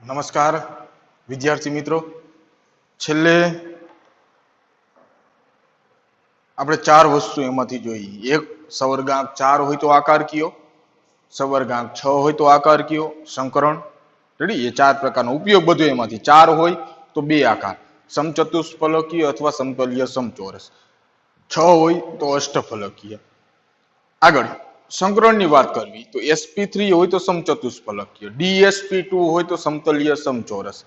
નમસ્કાર વિદ્યાર્થી મિત્રો, છેલ્લે આપણે ચાર વસ્તુ એમાંથી જોઈ. એક, સવર્ગાંક 4 હોય તો આકાર કયો, સવર્ગાંક 6 હોય તો આકાર કયો, સંકરણ. રેડી? એ ચાર પ્રકારનો ઉપયોગ બધો એમાંથી. 4 હોય તો બે આકાર, સમચતુષ્ફલકીય અથવા સમતલીય સમચોરસ. 6 હોય તો અષ્ટફલકીય. આગળ સંકરણની વાત કરવી તો sp3 હોય તો સમચતુષ્ફલકીય, dsp2 હોય તો સમતલીય સમચોરસ,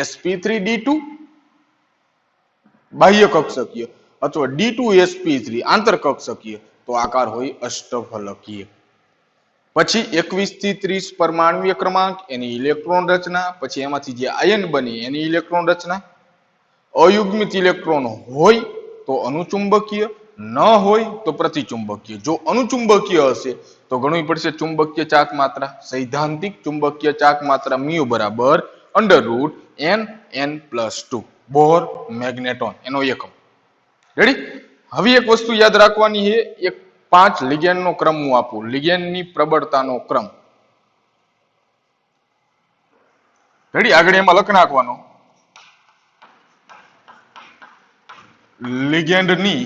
sp3d2 બાહ્ય કક્ષકીય અથવા d2sp3 આંતરકક્ષકીય તો આકાર હોય અષ્ટફલકીય. પછી 21 થી 30 પરમાણ્વીય ક્રમાંક, એની ઇલેક્ટ્રોન રચના, પછી એમાંથી જે આયન બની એની ઇલેક્ટ્રોન રચના. અયુગ્મિત ઇલેક્ટ્રોન હોય તો અનુચુંબકીય, ન હોય તો પ્રતિચુંબકીય. જો અનુચુંબકીય હશે તો ગણવી પડશે ચુંબકીય ચાક માત્રા. સૈદ્ધાંતિક ચુંબકીય ચાક માત્રા મ્યુ બરાબર √n+2 બોર મેગ્નેટોન એનો એકમ. રેડી? હવે એક વસ્તુ યાદ રાખવાની છે, એક 5 લિગેન્ડ નો ક્રમ હું આપું, લિગેન્ડ ની પ્રબળતાનો ક્રમ. રેડી? આગળ એમાં લખ નાખવાનો લિગેન્ડની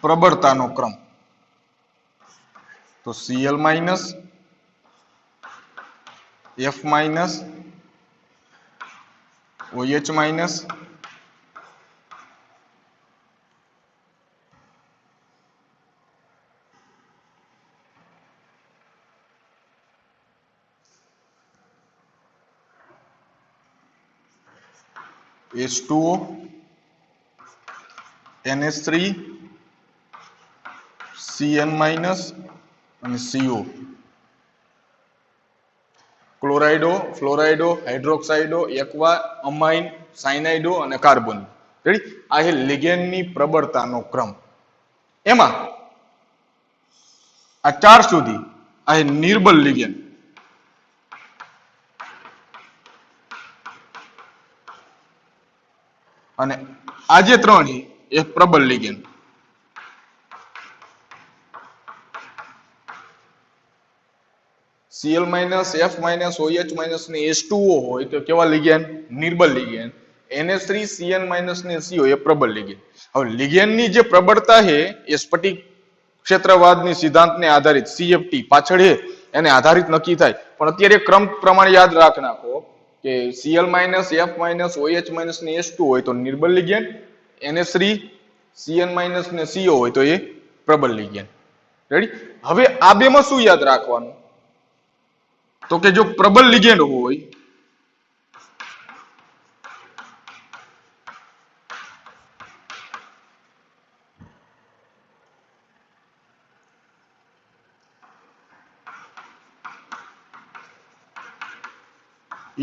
પ્રબળતાનો ક્રમ. તો Cl minus, F minus, OH minus, H2O, NH3, Cn minus અને CO. ક્લોરાઇડો, ફ્લોરાઇડો, હાઇડ્રોક્સાઇડો, એક્વા, અમાઇન, સાયનાઇડો અને કાર્બન. રેડી? આ છે લિગેન્ડની પ્રબળતાનો ક્રમ. એમાં આ 4 સુધી આ છે નિર્બળ લિગેન્ડ. અને આ જે 3 છે એ પ્રબળ ligand. Cl minus, F minus, OH minus ને H2O હોય તો કેવા લિગેન્ડ? નિર્બળ લિગેન્ડ. NH3, Cn માઇનસ ને CO એ પ્રબળ લિગેન્ડ. હવે લિગેન્ડની જે પ્રબળતા છે એ સ્ફટિક ક્ષેત્રવાદની સિદ્ધાંતને આધારિત CFT પાછળ છે એને આધારિત નક્કી થાય. પણ અત્યારે ક્રમ પ્રમાણે યાદ રાખ નાખો કે Cl minus, F minus, OH minus ને H2 હોય તો નિર્બળ લિગેન્ડ, NH3, Cn માઇનસ ને CO હોય તો એ પ્રબળ લિગેન્ડ. રેડી? હવે આ બેમાં શું યાદ રાખવાનું? તો કે જો પ્રબળ લિગેન્ડ હોય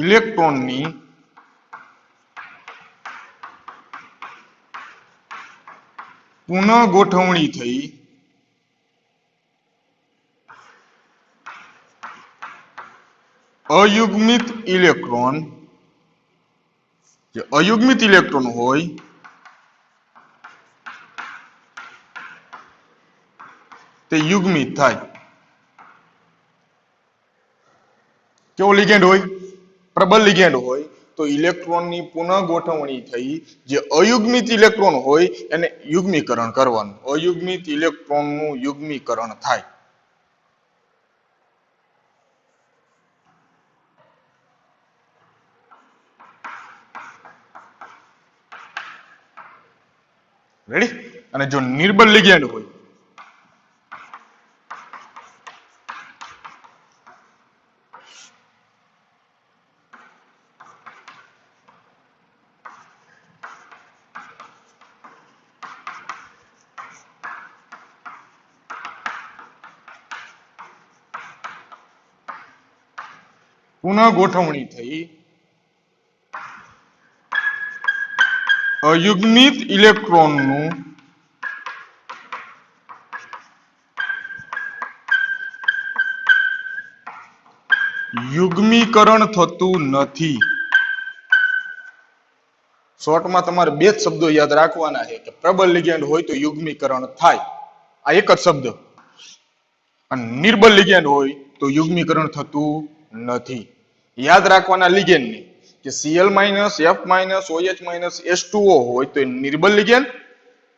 ઇલેક્ટ્રોનની પુનઃ ગોઠવણી થઈ અયુગ્મિત ઇલેક્ટ્રોન, જે અયુગ્મિત ઇલેક્ટ્રોન હોય તે યુગ્મિત થાય. કેવો લિગેન્ડ હોય? પ્રબળ લિગેન્ડ હોય તો ઇલેક્ટ્રોનની પુનઃ ગોઠવણી થઈ જે અયુગ્મિત ઇલેક્ટ્રોન હોય એને યુગ્મીકરણ કરવાનું. અયુગ્મિત ઇલેક્ટ્રોનનું યુગ્મીકરણ થાય. રેડી? અને જો નિર્બળ લિગેન્ડ હોય પુનઃ ગોઠવણી થઈ અયુગ્મિત ઇલેક્ટ્રોનનું યુગ્મીકરણ થતું નથી. શોર્ટમાં તમારે બે જ શબ્દો યાદ રાખવાના છે કે પ્રબળ લિગેન્ડ હોય તો યુગ્મીકરણ થાય. આ એક જ શબ્દ. અને નિર્બળ લિગેન્ડ હોય તો યુગ્મીકરણ થતું નથી. યાદ રાખવાના લિગેન્ડની કે Cl F OH H2O હોય તો એ નિર્બળ લિગેન્ડ,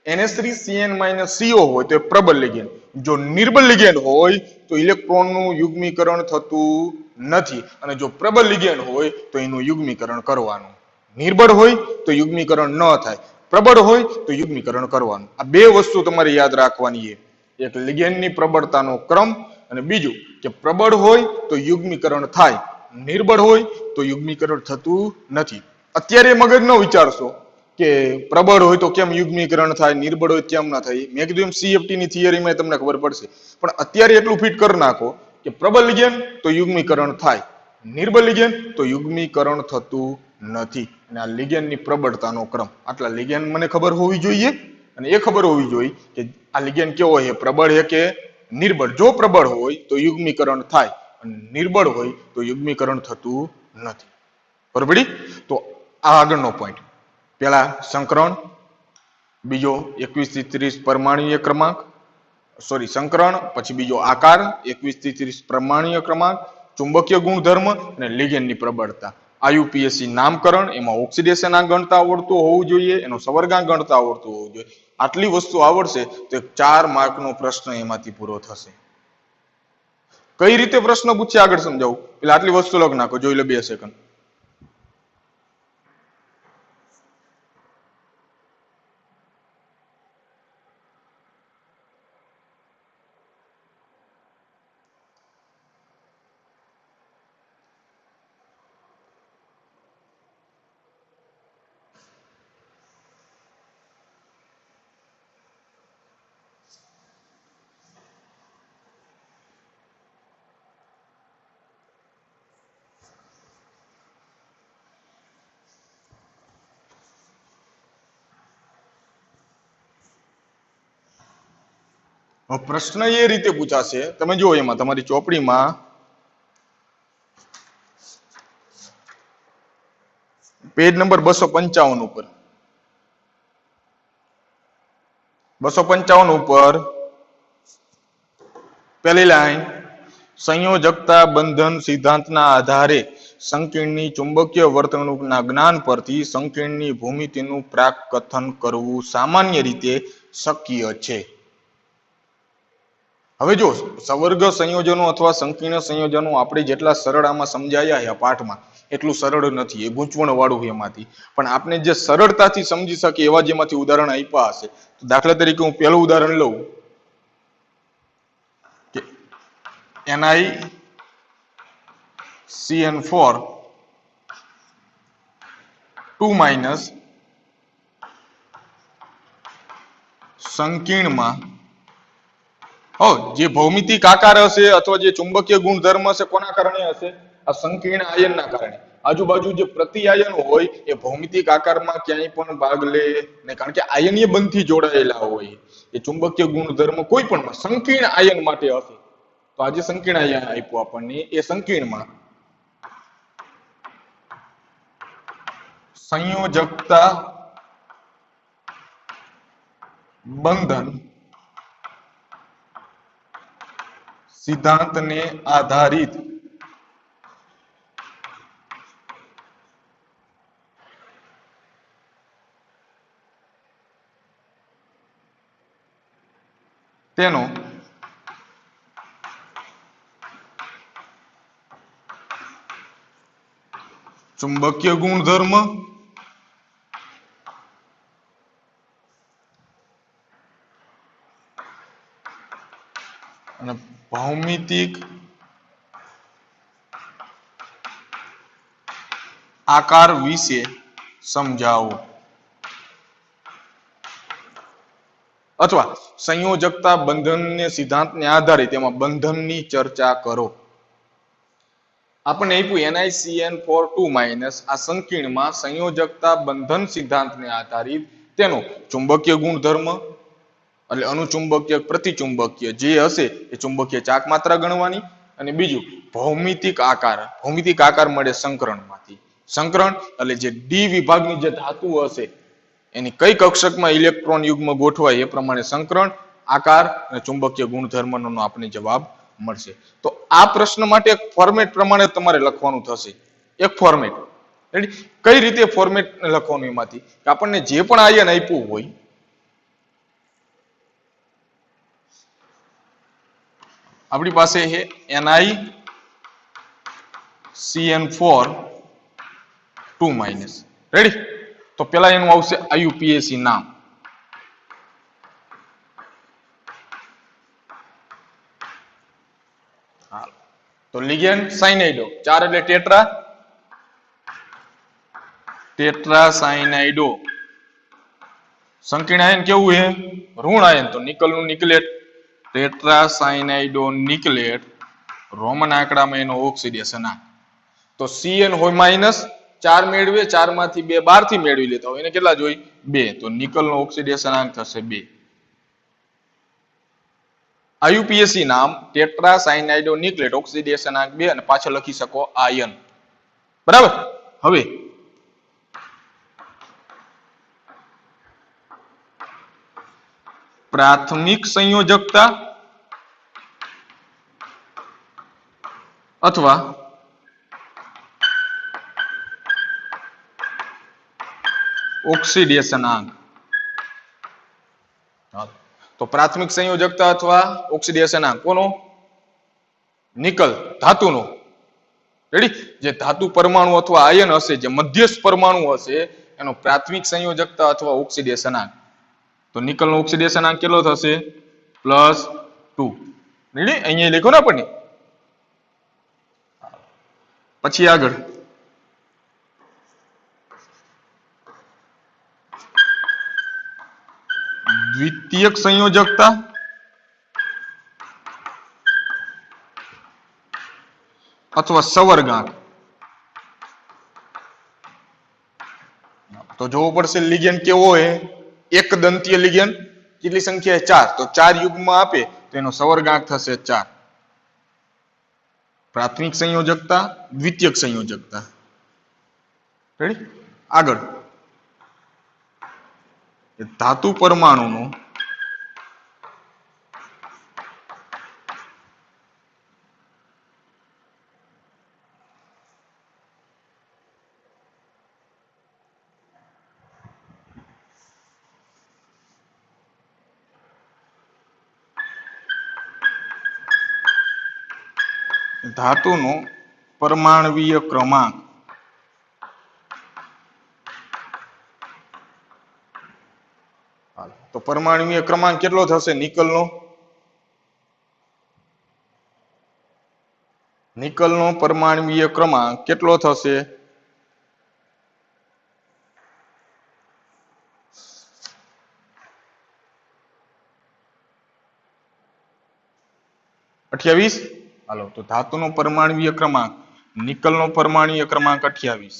NH3CN-CO હોય તો એ પ્રબળ લિગેન્ડ. જો નિર્બળ લિગેન્ડ હોય તો ઇલેક્ટ્રોનનું યુગ્મીકરણ થતું નથી અને જો પ્રબળ લિગેન્ડ હોય તો એનું યુગ્મીકરણ કરવાનું. નિર્બળ હોય તો યુગ્મીકરણ ન થાય, પ્રબળ હોય તો યુગ્મીકરણ કરવાનું. આ બે વસ્તુ તમારે યાદ રાખવાની છે. એક લિગેન્ડની પ્રબળતાનો ક્રમ અને બીજું કે પ્રબળ હોય તો યુગ્મીકરણ થાય, નિર્બળ હોય તો યુગ્મીકરણ થતું નથી. અત્યારે મગજ ન વિચારશો કે પ્રબળ હોય તો કેમ યુગ્મીકરણ થાય, નિર્બળ હોય કેમ ના થાય. મેં કીધું એમ CFT ની થિયરીમાં તમને ખબર પડશે. પણ અત્યારે એટલું ફિટ કરી નાખો કે પ્રબળ લિગેન્ડ તો યુગ્મીકરણ થાય, નિર્બળ લિગેન્ડ તો યુગ્મીકરણ થતું નથી. અને આ લિગેન્ડની પ્રબળતાનો ક્રમ, આટલા લિગેન્ડ મને ખબર હોવી જોઈએ અને એ ખબર હોવી જોઈએ કે આ લિગેન્ડ કેવો છે, પ્રબળ છે કે નિર્બળ. જો પ્રબળ હોય તો યુગ્મીકરણ થાય અને નિર્બળ હોય તો યુગ્મીકરણ થતું નથી. બરોબર? તો આ આગળનો પોઈન્ટ. પેલા સંકરણ, બીજો 21 થી 30 પરમાણુય ક્રમાંક, સંકરણ, પછી બીજો આકાર 21 થી 30 પરમાણુય ક્રમાંક, ચુંબકીય ગુણધર્મ અને લિગેન્ડની પ્રબળતા. IUPAC નામકરણ, એમાં ઓક્સિડેશન ગણતા આવડતું હોવું જોઈએ, એનો સવર્ગાંક ગણતા આવડતું હોવું જોઈએ. આટલી વસ્તુ આવડશે તો 4 માર્કનો પ્રશ્ન એમાંથી પૂરો થશે. કઈ રીતે પ્રશ્ન પૂછે આગળ સમજાવું. એટલે આટલી વસ્તુ લખ નાખો, જોઈ લો 2 સેકન્ડ. પ્રશ્ન એ રીતે પૂછાશે, તમે જુઓ એમાં તમારી ચોપડીમાં પેજ નંબર 255 ઉપર 255 ઉપર પહેલી લાઈન, સંયોજકતા બંધન સિદ્ધાંતના આધારે સંકીર્ણની ચુંબકીય વર્તણૂકના જ્ઞાન પરથી સંકીર્ણની ભૂમિતિનું પ્રાકકથન કરવું સામાન્ય રીતે શક્ય છે. હવે જો સવર્ગ સંયોજનો અથવા સંકીર્ણ સંયોજનો આપણે જેટલા સરળ આમાં સમજાયા છે પાઠમાં એટલું સરળ નથી, એ ગૂંચવણ વાળું છે એમાંથી. પણ આપણે જે સરળતાથી સમજી શકીએ એવા જેમાંથી ઉદાહરણ આપ્યા હશે. તો દાખલા તરીકે હું પહેલું ઉદાહરણ લઉં કે NiCN4 2- સંકીર્ણમાં જે ભૌમિતિક આકાર હશે અથવા જે ચુંબકીય ગુણધર્મ હશે કોના કારણે હશે? આ સંકીર્ણ આયનના કારણે. આજુબાજુ જે પ્રતિ આયન હોય એ ભૌમિતિક આકારમાં ક્યાંય પણ ભાગ લે નહીં, કારણ કે આયનીય બંધથી જોડાયેલા હોય. એ ચુંબકીય ગુણધર્મ કોઈ પણ સંકીર્ણ આયન માટે હશે. તો આજે સંકીર્ણ આયન આપ્યું આપણને, એ સંકીર્ણમાં સંયોજકતા બંધન સિદ્ધાંતને આધારિત તેનો ચુંબકીય ગુણધર્મ અને ભૌમિતિક આકાર વિશે સમજાવો. અથવા સંયોજકતા બંધનને સિદ્ધાંતને આધારે તેમાં બંધનની ચર્ચા કરો. આપણને આપ્યું NiCN4 2- આ સંકીર્ણમાં સંયોજકતા બંધન સિદ્ધાંતને આધારિત તેનો ચુંબકીય ગુણધર્મ એટલે અનુચુંબકીય પ્રતિચુંબકીય જે હશે એ ચુંબકીય ચાક માત્રા ગણવાની, અને બીજું ભૌમિતિક આકાર. ભૌમિતિક આકાર મળે સંકરણમાંથી. સંકરણ એટલે જે ડી વિભાગની જે ધાતુ હશે એની કઈ કક્ષકમાં ઇલેક્ટ્રોન યુગ્મ ગોઠવાય એ પ્રમાણે સંકરણ, આકાર અને ચુંબકીય ગુણધર્મનો આપણે જવાબ મળશે. તો આ પ્રશ્ન માટે એક ફોર્મેટ પ્રમાણે તમારે લખવાનું થશે. એક ફોર્મેટ રેડી. કઈ રીતે ફોર્મેટ લખવાનું એમાંથી કે આપણને જે પણ આયન આપ્યું હોય આપણી પાસે છે NiCN4 2- રેડી. તો પેલા એનું આવશે IUPAC નામ. તો લિગેન્ડ સાયનાઇડો 4 એટલે ટેટ્રાસાયનાઇડો. સંકીર્ણ આયન કેવું છે? ઋણ આયન. તો નિકલ નું નિકલેટ ટેટ્રાસાયનાઇડો નિકલેટ રોમન આંકડામાં એનો ઓક્સિડેશનાંક. તો CN હોય માઇનસ 4 મેળવીએ 4 માંથી 2 બહાર થી મેળવી લેતા હોય એને કેટલા જોઈ 2. તો નિકલ નો ઓક્સિડેશનાંક થશે 2. IUPAC નામ ટેટ્રાસાયનાઇડો નિકલેટ ઓક્સિડેશનાંક 2 અને પાછળ લખી શકો આયન. બરાબર. હવે પ્રાથમિક સંયોજકતા અથવા ઓક્સિડેશનાંક. તો પ્રાથમિક સંયોજકતા અથવા ઓક્સિડેશનાંક કોનો? નિકલ ધાતુનો. રેડી. જે ધાતુ પરમાણુ અથવા આયન હશે, જે મધ્યસ્થ પરમાણુ હશે એનો પ્રાથમિક સંયોજકતા અથવા ઓક્સિડેશનાંક. તો નિકલ નો ઓક્સિડેશનાંક કેટલો થશે? +2. રેડી. અહીંયા લખ્યું ને આપણને. પછી આગળ દ્વિતીયક સંયોજકતા અથવા સંવર્ગાંક. તો જોવું પડશે લિગેન્ડ કેવો હોય. એક દંતીય લિગેન્ડ. કેટલી સંખ્યા? 4. તો 4 યુગ્મમાં આપે તો એનો સંવર્ગાંક થશે 4. પ્રાથમિક સંયોજકતા, દ્વિતીયક સંયોજકતા. રેડી. આગળ ધાતુ પરમાણુનો ધાતુનો પરમાણવીય ક્રમાંક. તો પરમાણવીય ક્રમાંક કેટલો થશે નિકલનો? નિકલનો પરમાણવીય ક્રમાંક કેટલો થશે? અઠ્યાવીસ. હાલો. તો ધાતુનો પરમાણવીય ક્રમાંક નિકલનો પરમાણવીય ક્રમાંક 28.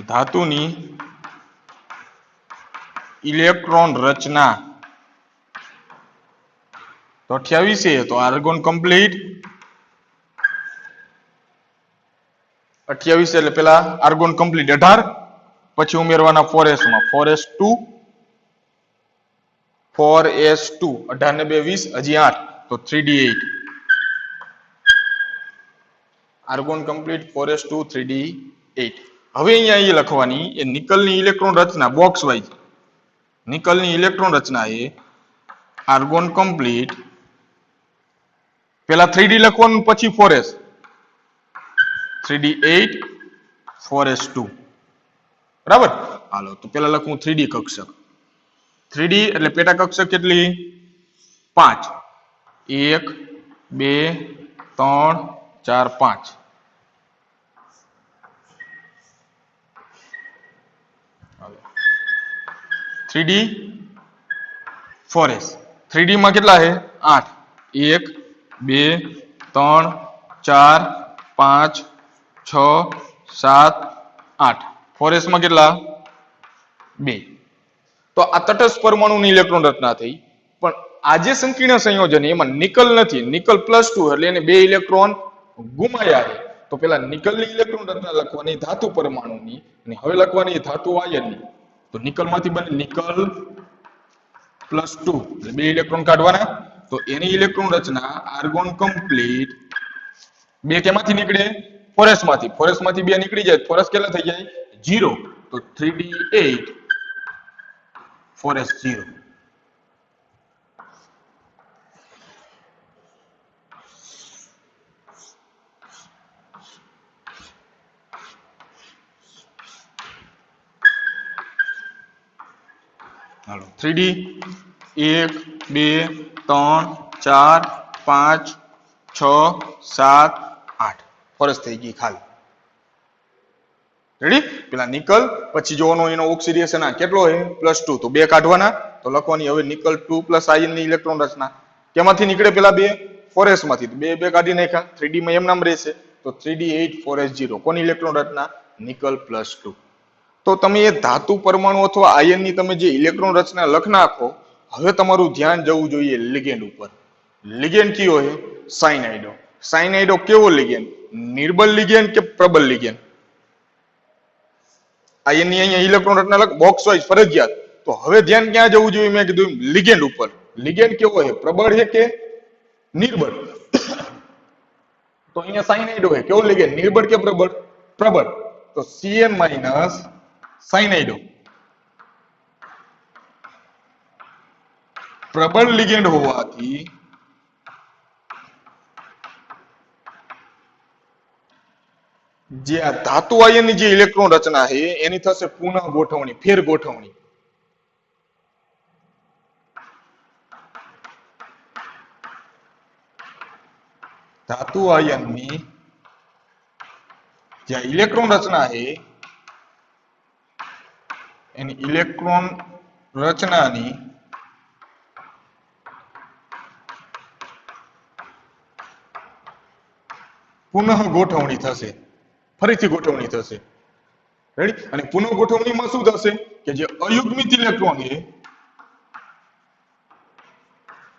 ધાતુની ઇલેક્ટ્રોન રચના તો 28 છે. તો આર્ગોન કમ્પ્લીટ 28 એટલે પેલા આર્ગોન કમ્પ્લીટ 18. પછી ઉમેરવાના 4s માં 4s2 18 ને 2 20 હજી 8 તો 3d8 argon complete 4s2 3d8. હવે અહીંયા એ લખવાની એ નિકલની ઇલેક્ટ્રોન રચના બોક્સ વાઇઝ. નિકલની ઇલેક્ટ્રોન રચના એ આર્ગોન કમ્પ્લીટ પેલા 3d લખવાનું પછી 4s 3d8 4s2. બરાબર. હાલો. તો પેલા લખું 3d કક્ષક. 3d એટલે પેટા કક્ષક કેટલી? 5. 1 2 3 4 5. હાલો. 3d 4s. 3d માં કેટલા છે? 8. 1 2 3 4 5 6 7 8. 4s માં કેટલા? 2. તો આ તટસ્થ પરમાણુની ઇલેક્ટ્રોન રચના થઈ. પણ આ જે સંકીર્ણ સંયોજન એમાં નિકલ નથી. નિકલ +2 એટલે એને 2 ઇલેક્ટ્રોન ગુમાયા છે. તો પેલા નિકલની ઇલેક્ટ્રોન રચના લખવાની ધાતુ પરમાણુની અને હવે લખવાની ધાતુ આયનની. તો નિકલ માંથી બને નિકલ +2 એટલે 2 ઇલેક્ટ્રોન કાઢવાના તો એની ઇલેક્ટ્રોન રચના આર્ગોન કમ્પ્લીટ 2 કેમાંથી નીકળે ફોરેસ માંથી 2 નીકળી જાય ફોરેસ કેટલા થઈ જાય 0 તો 3d8 ફોરેસ 0 હાલો 3d 1 2 3 4 5 6 7 8 ફોરેસ થઈ ગઈ ખાલી રેડી પેલા નિકલ પછી જોવાનો એનો ઓક્સિડેશન આ કેટલો છે +2 તો 2 કાઢવાના તો લખવાની હવે નિકલ 2 + આયન ની ઇલેક્ટ્રોન રચના કેમાંથી નીકળે પેલા 2 ફોરેસ માંથી તો 2 કાઢી નાખ્યા 3d માં એમ નામ રહેશે તો 3d8 ફોરેસ 0 કોની ઇલેક્ટ્રોન રચના નિકલ +2 તો તમે એ ધાતુ પરમાણુ અથવા આયન ની તમે જે ઇલેક્ટ્રોન રચના લખ નાખો હવે તમારું ધ્યાન જવું જોઈએ લિગેન્ડ ઉપર લિગેન્ડ કયો છે સાયનાઇડો કેવો લિગેન્ડ નિર્બળ લિગેન્ડ કે પ્રબળ લિગેન્ડ આયન ની અહીંયા ઇલેક્ટ્રોન રચના લખ બોક્સ વાઇઝ ફરજિયાત તો હવે ધ્યાન ક્યાં જવું જોઈએ મેં કીધું લિગેન્ડ ઉપર લિગેન્ડ કેવો છે પ્રબળ છે કે નિર્બળ તો અહીંયા સાયનાઇડો છે કેવો લિગેન્ડ નિર્બળ કે પ્રબળ તો Cn - સાયનાઇડો પ્રબળ લિગેન્ડ હોવાથી જે આ ધાતુ આયનની જે ઇલેક્ટ્રોન રચના છે એની થશે પુનઃ ગોઠવણી ફેર ગોઠવણી ધાતુ આયનની જે ઇલેક્ટ્રોન રચના છે એની ઇલેક્ટ્રોન રચનાની પુનઃ ગોઠવણી થશે ફરીથી ગોઠવણી થશે રેડી અને પુનઃ ગોઠવણીમાં શું થશે કે જે અયુગ્મિત ઇલેક્ટ્રોન છે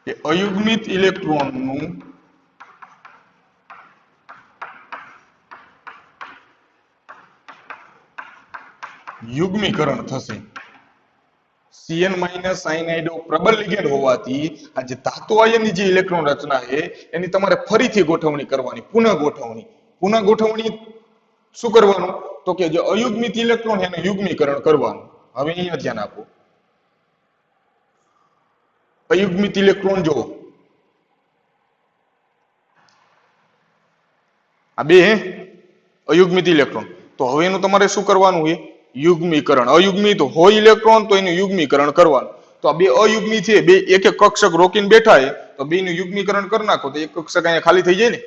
કે અયુગ્મિત ઇલેક્ટ્રોનનું યુગ્મીકરણ થશે Cn - સાયનાઇડો પ્રબળ લિગેન્ડ હોવાથી આ જે ધાતુ આયનની જે ઇલેક્ટ્રોન રચના છે એની તમારે ફરીથી ગોઠવણી કરવાની પુનઃ ગોઠવણી શું કરવાનું તો કે જે અયુગ્મિત ઇલેક્ટ્રોન એનું યુગ્મીકરણ કરવાનું હવે અહીંયા ધ્યાન આપો અયુગ્મિત ઇલેક્ટ્રોન જો આ બે અયુગ્મિત ઇલેક્ટ્રોન તો હવે એનું તમારે શું કરવાનું છે યુગ્મીકરણ અયુગ્મિત હોય ઇલેક્ટ્રોન તો એનું યુગ્મીકરણ કરવાનું તો આ બે અયુગ્મી છે બે એક એક કક્ષક રોકીને બેઠા છે તો બેનું યુગ્મીકરણ કરી નાખો તો એક કક્ષક અહીંયા ખાલી થઈ જાય ને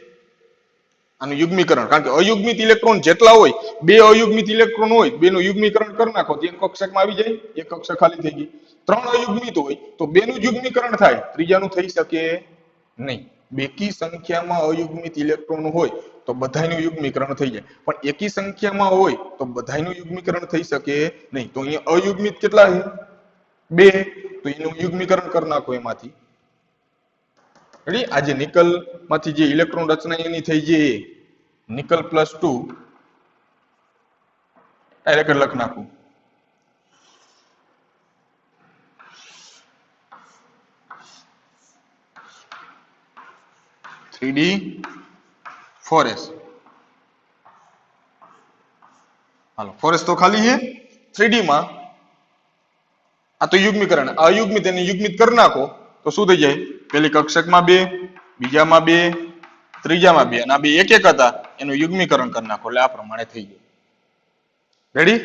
આનું યુગ્મીકરણ કારણ કે અયુગ્મિત ઇલેક્ટ્રોન જેટલા હોય બે અયુગ્મિત ઇલેક્ટ્રોન હોય બેનું યુગ્મીકરણ કરી નાખો તો એક કક્ષકમાં આવી જાય એક કક્ષક ખાલી થઈ ગઈ ત્રણ અયુગ્મિત હોય તો બેનું યુગ્મીકરણ થાય ત્રીજાનું થઈ શકે નહીં બેકી સંખ્યામાં અયુગ્મિત ઇલેક્ટ્રોન હોય તો બધાયનું યુગ્મીકરણ થઈ જાય પણ એકી સંખ્યામાં હોય તો બધાયનું યુગ્મીકરણ થઈ શકે નહીં તો અહીંયા અયુગ્મિત કેટલા છે બે તો એનું યુગ્મીકરણ કરી નાખો એમાંથી રેડી આ જે નિકલ માંથી જે ઇલેક્ટ્રોન રચના એની થઈ છે નિકલ +2 ડાયરેક્ટ લખ નાખું d 4s હાલો 4s તો ખાલી છે 3d માં આ તો યુગ્મીકરણ અયુગ્મિત એને યુગ્મિત કરી નાખો તો શું થઈ જાય પેલી કક્ષકમાં 2 બીજામાં 2 ત્રીજામાં 2 અને આ બે એક એક હતા એનું યુગ્મીકરણ કરી નાખો એટલે આ પ્રમાણે થઈ જાય રેડી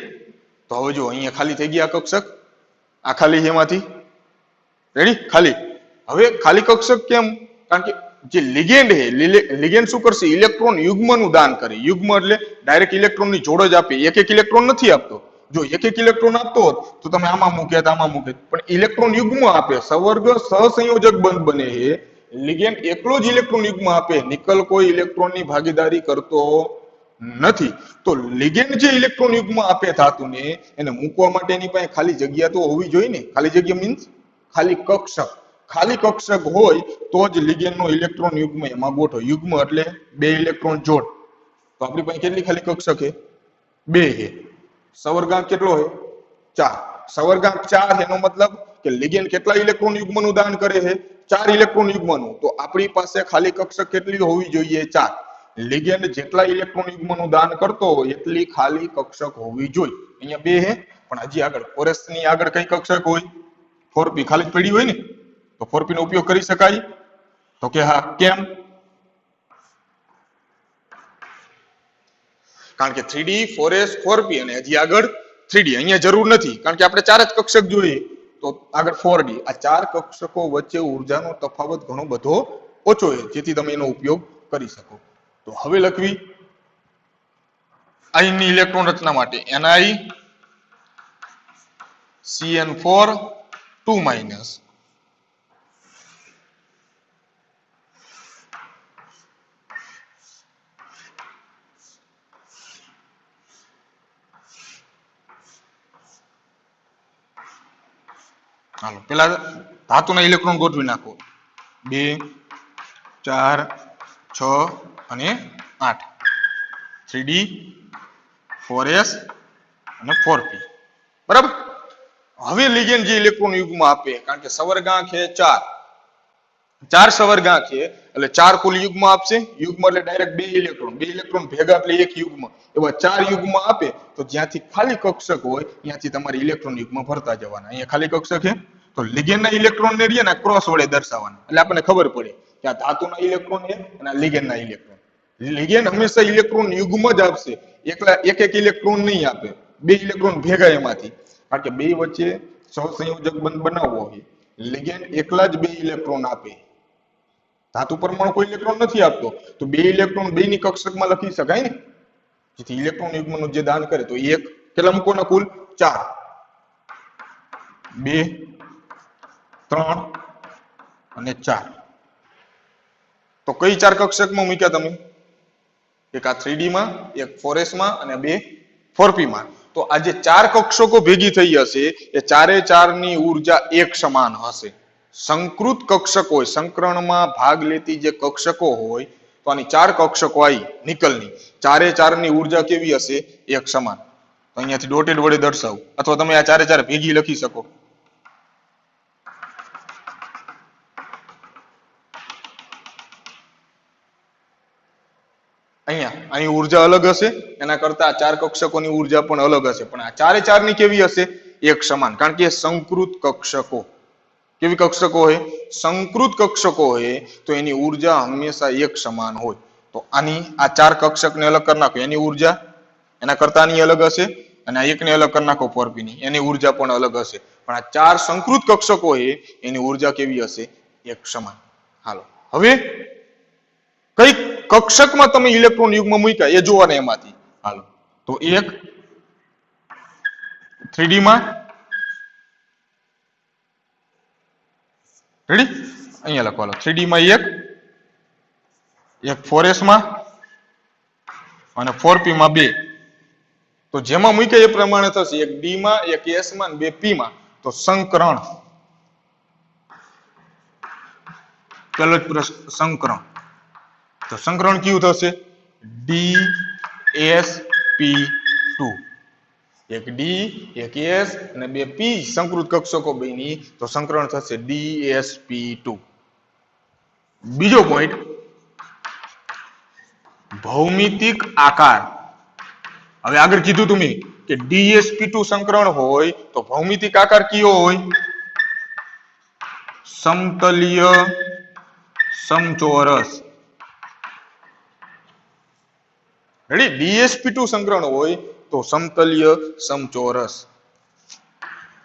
તો હવે જો અહીંયા ખાલી થઈ ગયા કક્ષક આ ખાલી છે એમાંથી રેડી ખાલી હવે ખાલી કક્ષક કેમ કારણ કે જે લિગેન્ડ છે લિગેન્ડ શું કરશે ઇલેક્ટ્રોન યુગ્મનું દાન કરે યુગ્મ એટલે ડાયરેક્ટ ઇલેક્ટ્રોનની જોડ જ આપે એક એક ઇલેક્ટ્રોન નથી આપતો જો એક એક ઇલેક્ટ્રોન આપતો હોત તો તમે આમાં મૂકે પણ ઇલેક્ટ્રોન યુગ્મ આપે સવર્ગ સહસંયોજક બંધ બને છે લિગેન્ડ એકલો જ ઇલેક્ટ્રોન યુગ્મ આપે નિકલ કોઈ ઇલેક્ટ્રોનની ભાગીદારી કરતો નથી તો લિગેન્ડ જે ઇલેક્ટ્રોન યુગ્મ આપે ધાતુને એને મૂકવા માટે એની પાસે ખાલી જગ્યા તો હોવી જોઈએ ને ખાલી જગ્યા મીન્સ ખાલી કક્ષક હોય તો જ લિગેન્ડનો ઇલેક્ટ્રોન યુગ્મ એમાં ગોઠવો યુગ્મ એટલે બે ઇલેક્ટ્રોન જોડ તો આપણી પાસે કેટલી ખાલી કક્ષક છે બે છે સવર્ગાંક કેટલો છે 4 સવર્ગાંક 4 એનો મતલબ કે લિગેન્ડ કેટલા ઇલેક્ટ્રોન યુગ્મનું દાન કરે છે? 4 ઇલેક્ટ્રોન યુગ્મનું. તો આપણી પાસે ખાલી કક્ષક કેટલી હોવી જોઈએ? 4. લિગેન્ડ જેટલા ઇલેક્ટ્રોન યુગ્મનું દાન કરતો હોય એટલી ખાલી કક્ષક હોવી જોઈએ. અહીંયા 2 છે, પણ હજી આગળ ફોરેસ ની આગળ કઈ કક્ષક હોય? 4p ખાલી જ પડી હોય ને, તો 4p નો ઉપયોગ કરી શકાય? તો કે હા. કેમ? કારણ કે 3d 4s 4p અને હજી આગળ 3d. અહીંયા જરૂર નથી, કારણ કે આપણે 4 જ કક્ષક જોઈએ, તો આગળ 4d. આ 4 કક્ષકો વચ્ચે ઉર્જાનો તફાવત ઘણો બધો ઓછો છે, જેથી તમે એનો ઉપયોગ કરી શકો. તો હવે લખવી આયનની ઇલેક્ટ્રોન રચના માટે Ni CN4 2-. હાલો પેલા ધાતુના ઇલેક્ટ્રોન ગોઠવી નાખો. 2 4 6 અને 8. 3d 4s અને 4p. બરાબર. હવે લિગેન્ડ જે ઇલેક્ટ્રોન યુગ્મ આપે, કારણ કે સવર્ગાંક છે 4, 4 સવર્ગાંક છે એટલે 4 કુલ યુગ્મ આપશે. યુગ્મ એટલે ડાયરેક્ટ 2 ઇલેક્ટ્રોન ભેગા એટલે એક યુગ્મ. એવા 4 યુગ્મ આપે તો જ્યાંથી ખાલી કક્ષક હોય ત્યાંથી તમારે ઇલેક્ટ્રોન યુગ્મ ભરતા જવાના. અહીંયા ખાલી કક્ષક છે તો લિગેન્ડના ઇલેક્ટ્રોન ને રીએ ને ક્રોસ વડે દર્શાવવાના, એટલે આપણને ખબર પડે કે આ ધાતુના ઇલેક્ટ્રોન છે અને આ લિગેન્ડના ઇલેક્ટ્રોન. લિગેન્ડ હંમેશા ઇલેક્ટ્રોન યુગ્મ જ આપશે, એકલા એક ઇલેક્ટ્રોન નહીં આપે. 2 ઇલેક્ટ્રોન ભેગા એમાંથી, કારણ કે 2 વચ્ચે સહસંયોજક બંધ બનાવવો હોય. લિગેન્ડ એકલા જ 2 ઇલેક્ટ્રોન આપે. ધાતુ પરમાણુ કોઈ ઇલેક્ટ્રોન નથી આપતો, તો 2 ઇલેક્ટ્રોન 2 ની કક્ષકમાં લખી શકાય ને, જેથી ઇલેક્ટ્રોન યુગ્મનું જે દાન કરે તો એક કેટલા મૂકવાના? કુલ 4. 2 3 અને 4. તો કઈ 4 કક્ષકમાં મૂક્યા તમે? એક આ 3d માં, એક 4s માં અને 2 4p માં. તો આ જે 4 કક્ષકો ભેગી થઈ હશે એ 4 ની ઉર્જા એક સમાન હશે. સંકૃત કક્ષક હોય, સંકરણમાં ભાગ લેતી જે કક્ષકો હોય, તો આની 4 કક્ષકો આવી નિકલની, 4 ની ઉર્જા કેવી હશે? એક સમાન. તો અહીંયાથી ડોટેડ વડે દર્શાવું, અથવા તમે આ 4 ભેગી લખી શકો. અહીં ઉર્જા અલગ હશે, એના કરતા 4 કક્ષકોની ઉર્જા પણ અલગ હશે, પણ આ 4 ની કેવી હશે? એક સમાન. કારણ કે સંકૃત કક્ષકો. કેવી કક્ષકો હોય? સંકૃત કક્ષકો હોય તો એની ઉર્જા હંમેશા એક સમાન હોય. તો આની આ 4 કક્ષકને અલગ કરી નાખો, એની ઉર્જા એના કરતા ની અલગ હશે, અને આ એકને અલગ કરી નાખો 4p ની, એની ઉર્જા પણ અલગ હશે. પણ આ 4 સંકૃત કક્ષકો હોય એની ઉર્જા કેવી હશે? એક સમાન. હાલો હવે કઈ કક્ષકમાં તમે ઇલેક્ટ્રોન યુગ્મ મૂક્યા એ જોવાના એમાંથી. હાલો તો એક 3d માં, રેડી? અહીંયા લખવાનો 3d માં એક 4s માં અને 4p માં 2. તો જેમાં મૂક્યા એ પ્રમાણે થશે. એક d માં, એક s માં, 2 p માં. તો સંકરણ. પેલો જ પ્રશ્ન સંકરણ. તો સંકરણ કયું થશે? DsP2. એક d, એક s અને 2 p સંકૃત કક્ષકો બની, તો સંકરણ થશે DsP2. બીજો પોઈન્ટ, ભૌમિતિક આકાર. હવે આગળ કીધું તમે કે DsP2 સંકરણ હોય તો ભૌમિતિક આકાર કયો હોય? સમતલીય સમચોરસ. રેડી? DsP2 સંકરણ હોય તો સમતલીય સમચોરસ.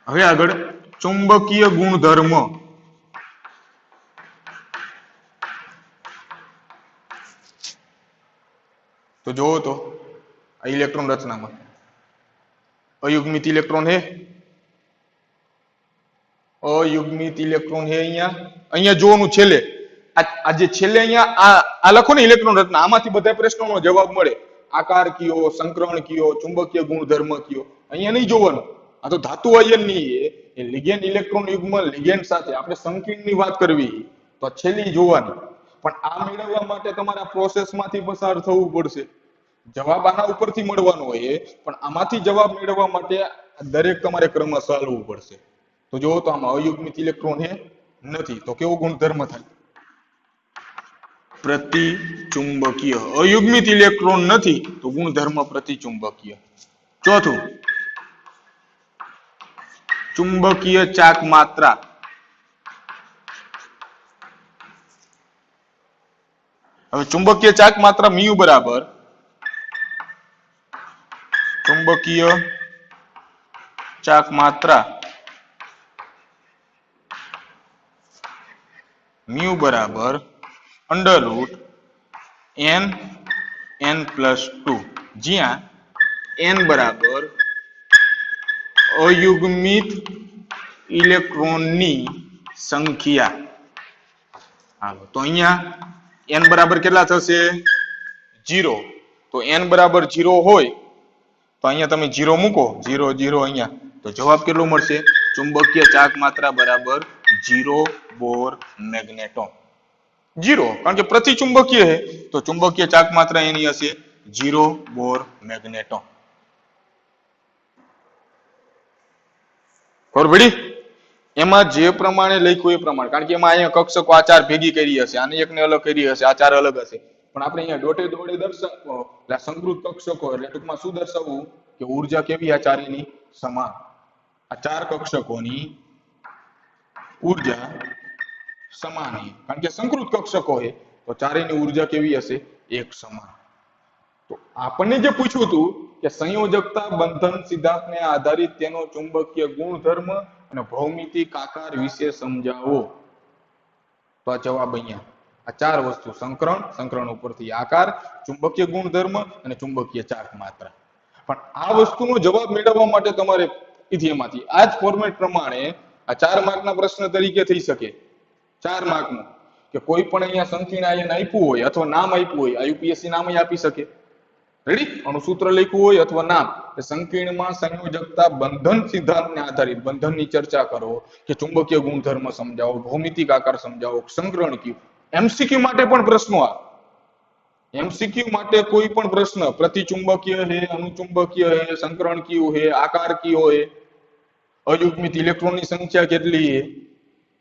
હવે આગળ ચુંબકીય ગુણધર્મ. તો જોવો તો આ ઇલેક્ટ્રોન રચનામાં અયુગ્મિત ઇલેક્ટ્રોન હે, અયુગ્મિત ઇલેક્ટ્રોન હે. અહીંયા જોવાનું છેલ્લે, આ જે છેલ્લે અહીંયા આ લખો ને ઇલેક્ટ્રોન રચના, આમાંથી બધા પ્રશ્નોનો જવાબ મળે. આકાર કયો, સંકરણ કયો, ચુંબકીય ગુણધર્મ કયો, અહીંયા નહીં જોવાનું. આ તો ધાતુ આયનની એ લિગેન્ડ ઇલેક્ટ્રોન યુગ્મ લિગેન્ડ સાથે આપણે સંકીર્ણની વાત કરવી તો છેલ્લી જોવાની. પણ આ મેળવવા માટે તમારા પ્રોસેસમાંથી પસાર થવું પડશે. જવાબ આના ઉપરથી મળવાનો હોય, પણ આમાંથી જવાબ મેળવવા માટે આ દરેક તમારે ક્રમમાં ચાલવું પડશે. તો જો તો આમાં અયુગ્મિત ઇલેક્ટ્રોન હે નથી, તો કેવો ગુણધર્મ થાય? પ્રતિચુંબકીય. અયુગ્મિત ઇલેક્ટ્રોન નથી તો ગુણધર્મ પ્રતિચુંબકીય. ચોથું, ચુંબકીય ચાક માત્રા. હવે ચુંબકીય ચાક માત્રા મ્યુ બરાબર ચુંબકીય ચાક માત્રા મ્યુ બરાબર √n+2, જ્યાં n બરાબર અયુગ્મિત ઇલેક્ટ્રોનની સંખ્યા. હાલો તો અહીંયા n બરાબર કેટલા થશે? 0. તો n બરાબર 0 હોય તો અહીંયા તમે 0 મૂકો, 0 0 અહીંયા, તો જવાબ કેટલો મળશે? ચુંબકીય ચાક માત્રા બરાબર 0 બોર મેગ્નેટોન. 0, કારણ કે પ્રતિચુંબકીય છે તો ચુંબકીય ચાક માત્રા એની હશે 0 બોર મેગ્નેટોન. ખબર પડી? એમાં જે પ્રમાણે લખ્યું એ પ્રમાણે, કારણ કે એમાં અહીંયા કક્ષકો આ ચાર ભેગી કરી હશે, આને એકને અલગ કરી હશે, આ ચાર અલગ હશે, પણ આપણે અહીંયા ડોટે દોડે દર્શાવો એટલે સંકૃત કક્ષકો એટલે ટૂંકમાં શું દર્શાવવું કે ઉર્જા કેવી આ ચારેયની સમાન. આ ચાર કક્ષકોની ઉર્જા સમાન છે, કારણ કે સંકૃત કક્ષકો છે તો ચારેયની ઉર્જા કેવી હશે? એક સમાન. તો આપણને જે પૂછ્યું હતું કે સંયોજકતા બંધન સિદ્ધાંતને આધારિત તેનો ચુંબકીય ગુણધર્મ અને ભૌમિતિક આકાર વિશે સમજાવો, તો આ જવાબ અહીંયા આ ચાર વસ્તુ, સંકરણ ઉપરથી આકાર, ચુંબકીય ગુણધર્મ અને ચુંબકીય ચાક માત્રા. પણ આ વસ્તુનો જવાબ મેળવવા માટે તમારે એમાંથી આ જ ફોર્મેટ પ્રમાણે આ 4 માર્કના પ્રશ્ન તરીકે થઈ શકે. 4 માર્કનું કે કોઈ પણ અહીંયા સંકીર્ણ આયન આપ્યું હોય અથવા નામ આપ્યું હોય, આ યુપીએસસી નામ આપી શકે. રેડી? અણુસૂત્ર લખ્યું હોય અથવા નામ, સંકીર્ણમાં સંયોજકતા બંધન સિદ્ધાંતને આધારિત બંધનની ચર્ચા કરો કે ચુંબકીય ગુણધર્મ સમજાવો, ભૌમિતિક આકાર સમજાવો, સંકરણ કયું. એમસીક્યુ માટે પણ પ્રશ્નો આવે. એમસીક્યુ માટે કોઈ પણ પ્રશ્ન પ્રતિચુંબકીય છે, અનુચુંબકીય છે, સંકરણ કયું છે, આકાર કયો છે, અયુગ્મિત ઇલેક્ટ્રોનની સંખ્યા કેટલી છે,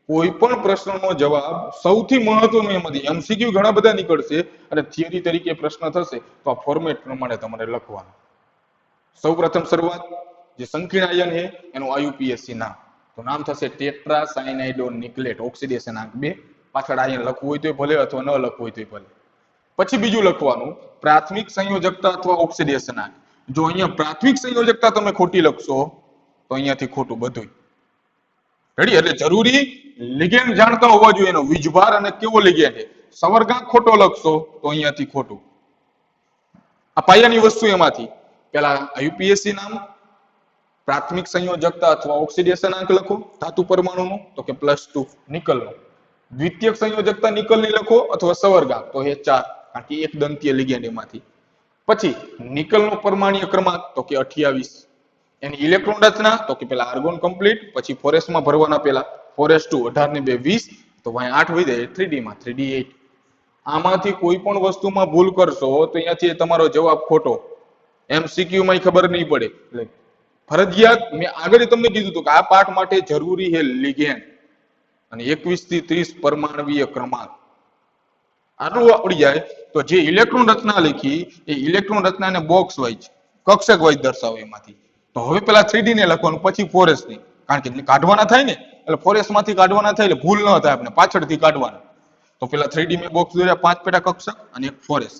કોઈ પણ પ્રશ્નનો જવાબ સૌથી મહત્વનો એમાંથી એમસીક્યુ ઘણા બધા નીકળશે અને થિયરી તરીકે પ્રશ્ન થશે તો આ ફોર્મેટ પ્રમાણે તમારે લખવાનું. સૌપ્રથમ શરૂઆત જે સંકીર્ણ આયન છે એનું આયુપીએસસી નામ, તો નામ થશે ટેટ્રા સાયનાઇડો નિકલેટ, ઓક્સિડેશન આંક 2. પાછળ આયન લખવું હોય તો ભલે અથવા ન લખવું હોય તો ભલે. પછી બીજું લખવાનું પ્રાથમિક સંયોજકતા અથવા ઓક્સિડેશન આંક. જો અહીંયા પ્રાથમિક સંયોજકતા તમે ખોટી લખશો તો અહીંયાથી ખોટું બધું. રેડી? એટલે જરૂરી લિગેન્ડ જાણતા હોવા જોઈએ, એનો વીજભાર અને કેવો લિગેન્ડ છે. સવર્ગાંક ખોટો લખશો તો અહીંયાથી ખોટું. આ પાયાની વસ્તુ એમાંથી પેલા યુપીએસસી નામ, પ્રાથમિક સંયોજકતા અથવા ઓક્સિડેશન આંક લખો ધાતુ પરમાણુનો તો કે +2, નિકલનો. દ્વિતીયક સંયોજકતા નિકલની લખો અથવા સવર્ગાંક તો એ 4, કારણ કે એક દંતીય લિગેન્ડ એમાંથી. પછી નિકલનો પરમાણ્વીય ક્રમાંક તો કે 28. એની ઇલેક્ટ્રોન રચના તો કે પેલા આર્ગોન કમ્પ્લીટ, પછી 4s માં ભરવાના પેલા 4s2 18 ને 2 20, તો અહીંયા 8 વઈ જાય 3d માં 3d 8. આમાંથી કોઈ પણ વસ્તુમાં ભૂલ કરશો તો અહીંયાથી તમારો જવાબ ખોટો. એમસીક્યુ માં ખબર નહીં પડે. એટલે ફરજિયાત મેં આગળ તમને કીધું હતું કે આ પાઠ માટે જરૂરી છે લિગેન્ડ અને 21 થી 30 પરમાણ્વીય ક્રમાંક. આટલું આવડી જાય તો જે ઇલેક્ટ્રોન રચના લખી એ ઇલેક્ટ્રોન રચનાને બોક્સ વાઇઝ, કક્ષક વાઇઝ દર્શાવો એમાંથી. તો હવે પેલા 3d ને લખવાનું, પછી 4s ની, કારણ કે કાઢવાના થાય ને એટલે 4s માંથી કાઢવાના થાય એટલે ભૂલ ન થાય આપણે પાછળથી કાઢવાના. તો પેલા 3d મેં બોક્સ દોર્યા 5 પેટા કક્ષક અને એક 4s.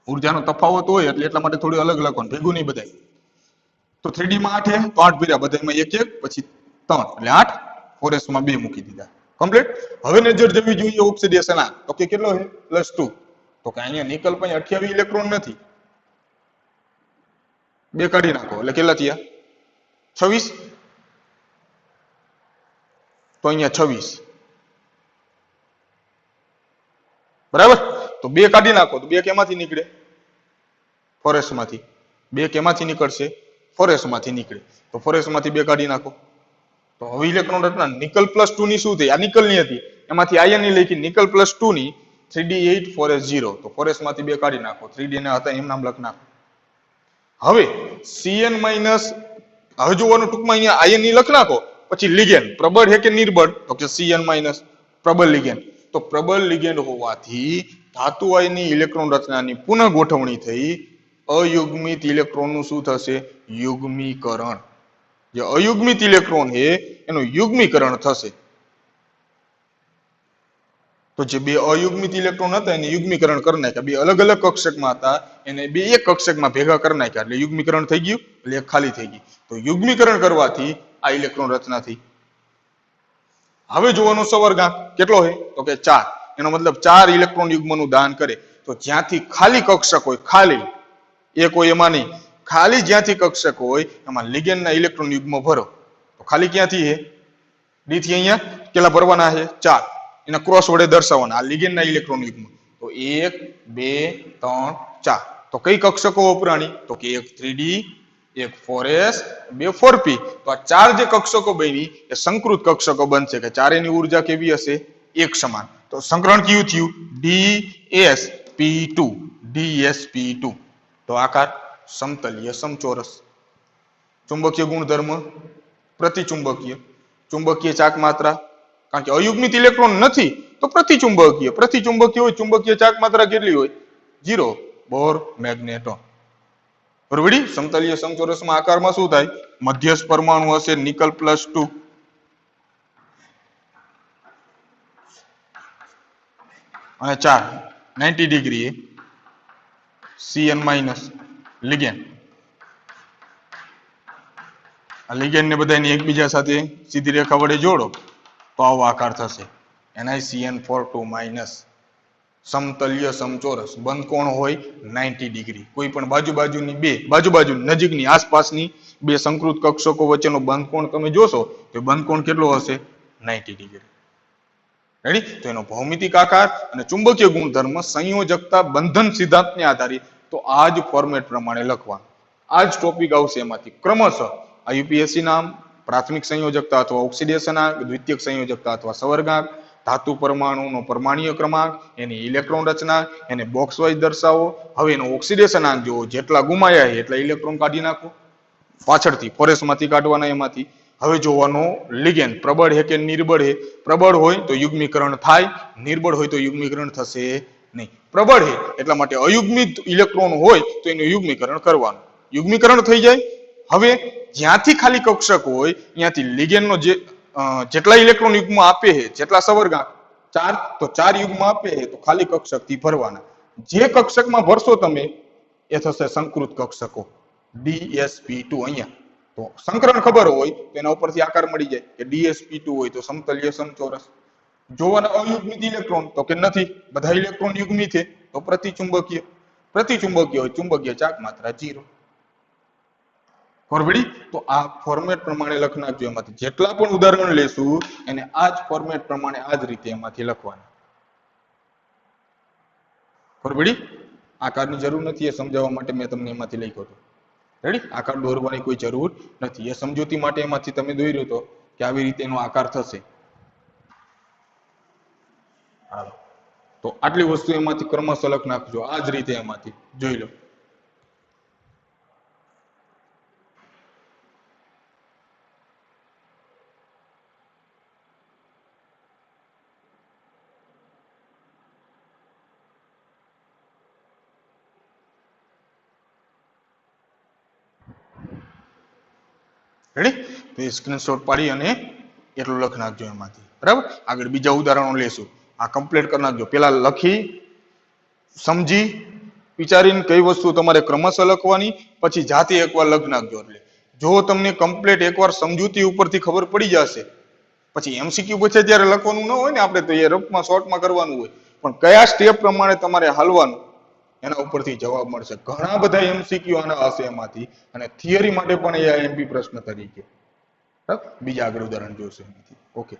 ઉર્જાનો તફાવત હોય એટલે એટલા માટે થોડું અલગ લખવાનું, ભેગું નહીં બધાય. તો 3d માં 8 છે તો 8 ભર્યા, બધામાં 1 1, પછી 3 એટલે 8, 4s માં 2 મૂકી દીધા. કમ્પ્લીટ. હવે નજર જવી જોઈએ ઓક્સિડેશન આંક તો કે કેટલો છે? +2. તો કે અહીંયા નિકલ પાસે 28 ઇલેક્ટ્રોન નથી, 2 કાઢી નાખો એટલે કેટલા થયા? 26. તો અહીંયા 26 બરાબર. તો 2 કાઢી નાખો તો 2 કેમાંથી નીકળે? 4s માંથી. 2 કેમાંથી નીકળશે? 4s માંથી નીકળે. તો 4s માંથી 2 કાઢી નાખો. તો હવે ઇલેક્ટ્રોન રચના નિકલ +2 ની શું થઈ? આ નિકલ ની હતી એમાંથી આયન ની લખી નિકલ +2 ની 3d8 4s0. તો 4s માંથી 2 કાઢી નાખો, 3d ના હતા એમ નામ લખ નાખો. હવે Cn- હવે જોવાનું ટૂંકમાં અહીંયા આયન ની લખ નાખો પછી લિગેન્ડ પ્રબળ હે કે નિર્બળ તો કે Cn- પ્રબળ લિગેન્ડ તો પ્રબળ લિગેન્ડ હોવાથી ધાતુ આયનની ઇલેક્ટ્રોન રચનાની પુનઃ ગોઠવણી થઈ અયુગ્મિત ઇલેક્ટ્રોનનું શું થશે યુગ્મીકરણ જે અયુગ્મિત ઇલેક્ટ્રોન છે એનું યુગ્મીકરણ થશે તો જે બે અયુગ્મિત ઇલેક્ટ્રોન હતા એને યુગ્મીકરણ કરી નાખ્યા બે અલગ અલગ કક્ષકમાં હતા એને બે એક કક્ષકમાં ભેગા કરી નાખ્યા એટલે યુગ્મીકરણ થઈ ગયું એટલે એક ખાલી થઈ ગઈ તો યુગ્મીકરણ કરવાથી આ ઇલેક્ટ્રોન રચના થઈ હવે જોવાનો સવર્ગાંક કેટલો છે તો કે 4 એનો મતલબ 4 ઇલેક્ટ્રોન યુગ્મનું દાન કરે તો જ્યાંથી ખાલી કક્ષક હોય ખાલી એક હોય એમાં નહીં ખાલી જ્યાંથી કક્ષક હોય એમાં લિગેન્ડના ઇલેક્ટ્રોન યુગ્મ ભરો તો ખાલી ક્યાંથી છે ડી થી અહીંયા કેટલા ભરવાના છે 4 એના ક્રોસ વડે દર્શાવવાના આ લિગેન્ડના ઇલેક્ટ્રોન યુગ્મ તો 1 2 3 4 તો કઈ કક્ષકો વપરાણી તો કે એક 3d એક 4s બે 4p તો આ ચાર જે કક્ષકો બની એ સંકૃત કક્ષકો બનશે કે ચારેની ઊર્જા કેવી હશે એક સમાન તો સંકરણ કયું થયું dsp2 તો આકાર સમતલીય સમચોરસ ચુંબકીય ગુણધર્મ પ્રતિચુંબકીય ચુંબકીય ચાક માત્રા કારણ કે અયુગ્મિત ઇલેક્ટ્રોન નથી તો પ્રતિચુંબકીય હોય ચુંબકીય ચાક માત્રા કેટલી હોય 0 બોર મેગ્નેટોન બરોબર સમતલીય સમચોરસમાં આકારમાં શું થાય મધ્યસ્થ પરમાણુ હશે નિકલ +2 અને 4 90 ડિગ્રી Cn- લિગેન્ડ આ લિગેન્ડ ને બધાને એકબીજા સાથે સીધી રેખા વડે જોડો તો આવો આકાર થશે NiCN42- સમતલીય સમચોરસ બંધ કોણ હોય 90 ડિગ્રી કોઈ પણ બાજુ નજીકની આસપાસની બે સંકૃત કક્ષકો વચ્ચેનો બંધ કોણ તમે જોશો તો બંધ કોણ કેટલો હશે 90 ડિગ્રી રેડી તો એનો ભૌમિતિક આકાર અને ચુંબકીય ગુણધર્મ સંયોજકતા બંધન સિદ્ધાંતને આધારિત તો આ જ ફોર્મેટ પ્રમાણે લખવાનું આ જ ટોપિક આવશે એમાંથી ક્રમશઃ આ યુપીએસસી નામ પ્રાથમિક સંયોજકતા અથવા ઓક્સિડેશન આંક દ્વિતીયક સંયોજકતા અથવા સવર્ગાંક ધાતુ પરમાણુનો પરમાણ્વીય ક્રમાંક એની ઇલેક્ટ્રોન રચના એને બોક્સ વાઇઝ દર્શાવો હવે એનો ઓક્સિડેશન આંક જોવો જેટલા ગુમાયા છે એટલા ઇલેક્ટ્રોન કાઢી નાખો પાછળથી ફોરેસમાંથી કાઢવાના એમાંથી હવે જોવાનો લિગેન્ડ પ્રબળ છે કે નિર્બળ છે પ્રબળ હોય તો યુગ્મીકરણ થાય નિર્બળ હોય તો યુગ્મીકરણ થશે નહીં પ્રબળ છે એટલા માટે અયુગ્મિત ઇલેક્ટ્રોન હોય તો એનું યુગ્મીકરણ કરવાનું યુગ્મીકરણ થઈ જાય હવે જ્યાંથી ખાલી કક્ષક હોય ત્યાંથી લિગેન્ડનો જેટલા ઇલેક્ટ્રોન યુગ્મ આપે છે જેટલા સવર્ગાંક 4 તો 4 યુગ્મ આપે છે તો ખાલી કક્ષકથી ભરવાના જે કક્ષકમાં ભરશો તમે એ થશે સંકૃત કક્ષકો dsp2 અહીંયા તો સંકરણ ખબર હોય તો એના ઉપરથી આકાર મળી જાય કે dsp2 હોય તો સમતલીય સમચોરસ જોવાના અયુગ્મિત ઇલેક્ટ્રોન તો કે નથી બધા ઇલેક્ટ્રોન યુગ્મી છે તો પ્રતિચુંબકીય હોય ચુંબકીય ચાક માત્રા 0 બરોબર તો આ ફોર્મેટ પ્રમાણે લખી નાખજો એમાંથી જેટલા પણ ઉદાહરણ લેશું એને આ જ ફોર્મેટ પ્રમાણે આ જ રીતે એમાંથી લખવાના બરોબર આકારની જરૂર નથી એ સમજાવવા માટે મેં તમને એમાંથી લખ્યો હતો રેડી આકાર દોરવાની કોઈ જરૂર નથી એ સમજૂતી માટે એમાંથી તમે દોર્યો તો કે આવી રીતે એનો આકાર થશે હાલો તો આટલી વસ્તુ એમાંથી ક્રમશઃ લખ નાખજો આ જ રીતે એમાંથી જોઈ લો રેડી તો એ સ્ક્રીનશોટ પાડી અને એટલું લખ નાખજો એમાંથી બરાબર આગળ બીજા ઉદાહરણો લેશું આ કમ્પ્લીટ કરી નાખજો પેલા લખી સમજી વિચારીને કઈ વસ્તુ તમારે ક્રમશઃ લખવાની પછી જાતે એકવાર લખ નાખજો એટલે જો તમને કમ્પ્લીટ એકવાર સમજૂતી ઉપરથી ખબર પડી જશે પછી એમસીક્યુ પૂછે ત્યારે લખવાનું ન હોય ને આપણે તો એ રફમાં શોર્ટમાં કરવાનું હોય પણ કયા સ્ટેપ પ્રમાણે તમારે હાલવાનું એના ઉપરથી જવાબ મળશે ઘણા બધા એમસીક્યુ આના હશે એમાંથી અને થિયરી માટે પણ એ એમપી પ્રશ્ન તરીકે બીજા આગળ ઉદાહરણ જોશે એમાંથી ઓકે